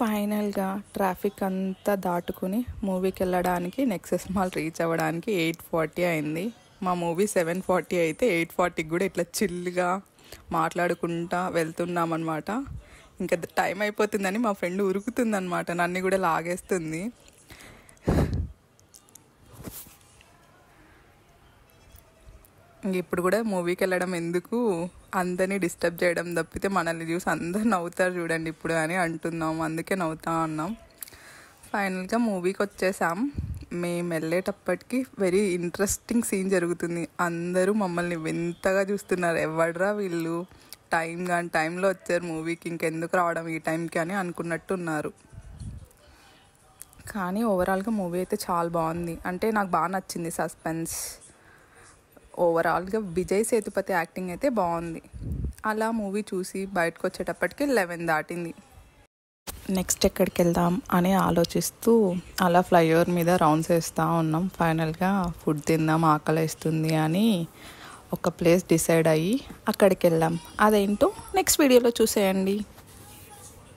ఫైనల్గా ట్రాఫిక్ అంతా దాటుకుని మూవీకి వెళ్ళడానికి నెక్సెస్ మాల్ రీచ్ అవ్వడానికి 8:40 అయింది. మా మూవీ 7:40 అయితే 8:40కి కూడా ఇట్లా చిల్గా మాట్లాడుకుంటా వెళ్తున్నామన్నమాట. ఇంకా టైం అయిపోతుందని మా ఫ్రెండ్ ఉరుకుతుందన్నమాట, నన్ను కూడా లాగేస్తుంది. ఇప్పుడు కూడా మూవీకి వెళ్ళడం ఎందుకు, అందరినీ డిస్టర్బ్ చేయడం తప్పితే మనల్ని చూసి అందరు నవ్వుతారు చూడండి ఇప్పుడు అని అంటున్నాం, అందుకే నవ్వుతా ఉన్నాం. ఫైనల్గా మూవీకి వచ్చేసాం. మేము వెళ్ళేటప్పటికి వెరీ ఇంట్రెస్టింగ్ సీన్ జరుగుతుంది. అందరూ మమ్మల్ని వింతగా చూస్తున్నారు, ఎవడ్రా వీళ్ళు టైంలో వచ్చారు మూవీకి, ఇంకెందుకు రావడం ఈ టైంకి అని అనుకున్నట్టున్నారు. కానీ ఓవరాల్గా మూవీ అయితే చాలా బాగుంది. అంటే నాకు బాగా నచ్చింది సస్పెన్స్. ఓవరాల్గా విజయ్ సేతుపతి యాక్టింగ్ అయితే బాగుంది. అలా మూవీ చూసి బయటకు వచ్చేటప్పటికి 11 దాటింది. నెక్స్ట్ ఎక్కడికి వెళ్దాం అని ఆలోచిస్తూ అలా ఫ్లైఓవర్ మీద రౌండ్స్ వేస్తూ ఉన్నాం. ఫైనల్గా ఫుడ్ తిందాం, ఆకలిస్తుంది అని ఒక ప్లేస్ డిసైడ్ అయ్యి అక్కడికి వెళ్ళాం. అదేంటో నెక్స్ట్ వీడియోలో చూసేయండి.